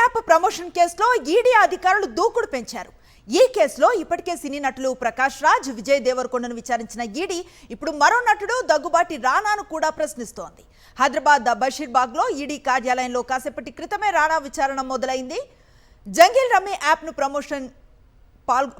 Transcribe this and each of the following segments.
App promotion కేసులో ED అధికారులు దూకుడు పెంచారు. ఈ కేసులో ఇప్పటికే సినీ నటులు ప్రకాష్ రాజ్, విజయ్ దేవరకొండను విచారించిన ఈడీ ఇప్పుడు మరో నటుడు దగ్గుబాటి రానాను కూడా ప్రశ్నిస్తోంది. హైదరాబాద్ బషీర్బాగ్లో ఈడీ కార్యాలయంలో కాసేపటి క్రితమే రానా విచారణ మొదలైంది. జంగిల్ రమ్మీ యాప్ను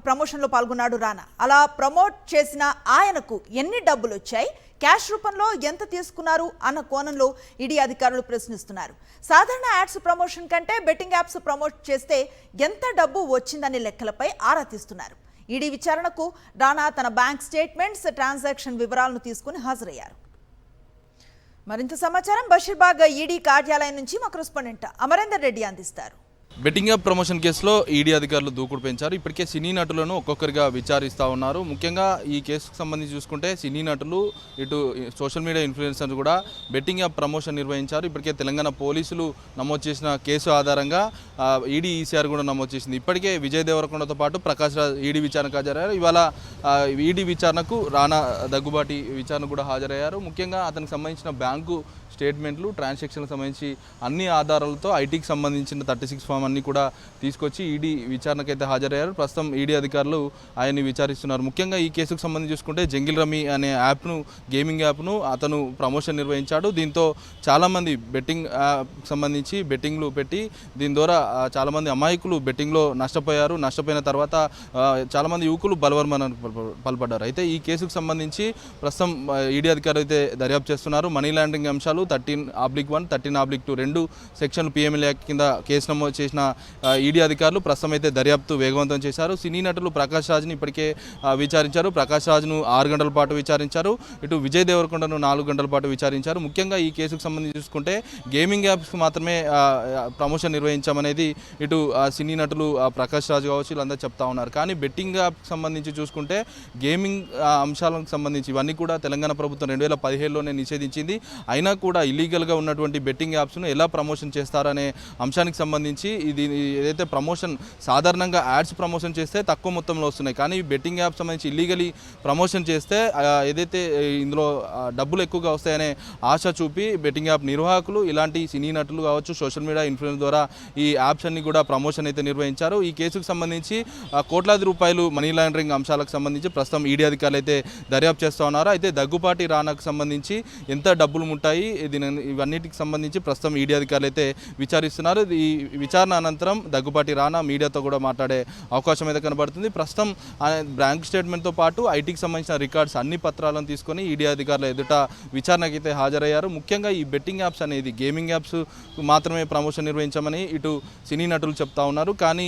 ప్రమోషన్లో పాల్గొన్నాడు రానా. అలా ప్రమోట్ చేసిన ఆయనకు ఎన్ని డబ్బులు వచ్చాయి, క్యాష్ రూపంలో ఎంత తీసుకున్నారు అన్న కోణంలో ఈడీ అధికారులు ప్రశ్నిస్తున్నారు. సాధారణ యాడ్స్ ప్రమోషన్ కంటే బెట్టింగ్ యాప్స్ ప్రమోట్ చేస్తే ఎంత డబ్బు వచ్చిందనే లెక్కలపై ఆరా తీస్తున్నారు. ఈడీ విచారణకు రానా తన బ్యాంక్ స్టేట్మెంట్స్, ట్రాన్సాక్షన్ వివరాలను తీసుకుని హాజరయ్యారు. మరింత సమాచారం బషీర్బాగ్ ఈడీ కార్యాలయం నుంచి మా కరెస్పాండెంట్ అమరేందర్ రెడ్డి అందిస్తారు. బెట్టింగ్ యాప్ ప్రమోషన్ కేసులో ఈడీ అధికారులు దూకుడు పెంచారు. ఇప్పటికే సినీ నటులను ఒక్కొక్కరిగా విచారిస్తూ ఉన్నారు. ముఖ్యంగా ఈ కేసుకు సంబంధించి చూసుకుంటే సినీ నటులు, ఇటు సోషల్ మీడియా ఇన్ఫ్లుయెన్సర్లు కూడా బెట్టింగ్ యాప్ ప్రమోషన్ నిర్వహించారు. ఇప్పటికే తెలంగాణ పోలీసులు నమోదు చేసిన కేసు ఆధారంగా ఈడీ ఈసీఆర్ కూడా నమోదు చేసింది. ఇప్పటికే విజయ్ దేవరకొండతో పాటు ప్రకాష్ రాజ్ ఈడీ విచారణకు హాజరయ్యారు. ఇవాళ ఈడీ విచారణకు రానా, దగ్గుబాటి విచారణ కూడా హాజరయ్యారు. ముఖ్యంగా అతనికి సంబంధించిన బ్యాంకు స్టేట్మెంట్లు, ట్రాన్సాక్షన్లకు సంబంధించి అన్ని ఆధారాలతో ఐటీకి సంబంధించిన 36 ఫామ్ అన్ని కూడా తీసుకొచ్చి ఈడీ విచారణకైతే హాజరయ్యారు. ప్రస్తుతం ఈడీ అధికారులు ఆయన్ని విచారిస్తున్నారు. ముఖ్యంగా ఈ కేసుకు సంబంధించి చూసుకుంటే జంగిల్ రమ్మీ అనే యాప్ను, గేమింగ్ యాప్ను అతను ప్రమోషన్ నిర్వహించాడు. దీంతో చాలామంది బెట్టింగ్ సంబంధించి బెట్టింగ్లు పెట్టి దీని ద్వారా చాలామంది అమాయకులు బెట్టింగ్లో నష్టపోయారు. నష్టపోయిన తర్వాత చాలామంది యువకులు బలవన్మరణకు పాల్పడ్డారు. అయితే ఈ కేసుకు సంబంధించి ప్రస్తుతం ఈడీ అధికారులు అయితే దర్యాప్తు చేస్తున్నారు. మనీ లాండరింగ్ అంశాలు 13/1, 13/2 రెండు సెక్షన్లు పిఎంఎల్ యాక్ట్ కింద కేసు నమోదు చేసిన ఈడీ అధికారులు ప్రస్తుతం అయితే దర్యాప్తు వేగవంతం చేశారు. సినీ నటులు ప్రకాష్ రాజ్ని ఇప్పటికే విచారించారు. ప్రకాష్ రాజ్ను 6 గంటల పాటు విచారించారు. ఇటు విజయ్ దేవరకొండను 4 గంటల పాటు విచారించారు. ముఖ్యంగా ఈ కేసుకు సంబంధించి చూసుకుంటే గేమింగ్ యాప్స్కి మాత్రమే ప్రమోషన్ నిర్వహించామనేది ఇటు సినీ నటులు ప్రకాష్ రాజ్ కావచ్చు వీళ్ళందరూ చెప్తా ఉన్నారు. కానీ బెట్టింగ్ యాప్కి సంబంధించి చూసుకుంటే గేమింగ్ అంశాలకు సంబంధించి ఇవన్నీ కూడా తెలంగాణ ప్రభుత్వం 2017లోనే నిషేధించింది. అయినా కూడా ఇల్లీగల్గా ఉన్నటువంటి బెట్టింగ్ యాప్స్ను ఎలా ప్రమోషన్ చేస్తారనే అంశానికి సంబంధించి ఇది ఏదైతే ప్రమోషన్ సాధారణంగా యాడ్స్ ప్రమోషన్ చేస్తే తక్కువ మొత్తంలో వస్తున్నాయి. కానీ బెట్టింగ్ యాప్ సంబంధించి ఇల్లీగలీ ప్రమోషన్ చేస్తే ఏదైతే ఇందులో డబ్బులు ఎక్కువగా వస్తాయనే ఆశ చూపి బెట్టింగ్ యాప్ నిర్వాహకులు, ఇలాంటి సినీ నటులు కావచ్చు, సోషల్ మీడియా ఇన్ఫ్లుయెన్స్ ద్వారా ఈ యాప్స్ అన్ని కూడా ప్రమోషన్ అయితే నిర్వహించారు. ఈ కేసుకు సంబంధించి కోట్లాది రూపాయలు మనీ లాండరింగ్ అంశాలకు సంబంధించి ప్రస్తుతం ఈడీ అధికారులు అయితే దర్యాప్తు చేస్తూ ఉన్నారు. అయితే దగ్గుబాటి రానాకు సంబంధించి ఎంత డబ్బులు ఉంటాయి, ఇవన్నిటికి సంబంధించి ప్రస్తుతం ఈడీ అధికారులు అయితే విచారిస్తున్నారు. ఈ విచారణ అనంతరం దగ్గుబాటి రానా మీడియాతో కూడా మాట్లాడే అవకాశం అయితే కనబడుతుంది. ప్రస్తుతం బ్యాంక్ స్టేట్మెంట్తో పాటు ఐటీకి సంబంధించిన రికార్డ్స్ అన్ని పత్రాలను తీసుకొని ఈడీ అధికారులు ఎదుట విచారణకు అయితే హాజరయ్యారు. ముఖ్యంగా ఈ బెట్టింగ్ యాప్స్ అనేది గేమింగ్ యాప్స్ మాత్రమే ప్రమోషన్ నిర్వహించామని ఇటు సినీ నటులు చెప్తా ఉన్నారు. కానీ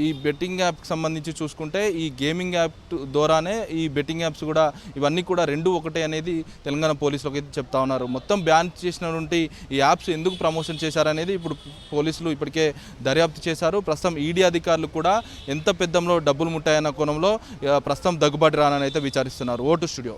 ఈ బెట్టింగ్ యాప్కి సంబంధించి చూసుకుంటే ఈ గేమింగ్ యాప్ ద్వారానే ఈ బెట్టింగ్ యాప్స్ కూడా ఇవన్నీ కూడా రెండు ఒకటే అనేది తెలంగాణ పోలీసులకు అయితే చెప్తా ఉన్నారు. మొత్తం బ్యాన్ చేసినటువంటి ఈ యాప్స్ ఎందుకు ప్రమోషన్ చేశారనేది ఇప్పుడు పోలీసులు ఇప్పటికే దర్యాప్తు చేశారు. ప్రస్తుతం ఈడీ అధికారులు కూడా ఎంత పెద్దంలో డబ్బులు ముట్టాయన్న కోణంలో ప్రస్తుతం దగ్గుబాటి రానాని అయితే విచారిస్తున్నారు. Vote studio.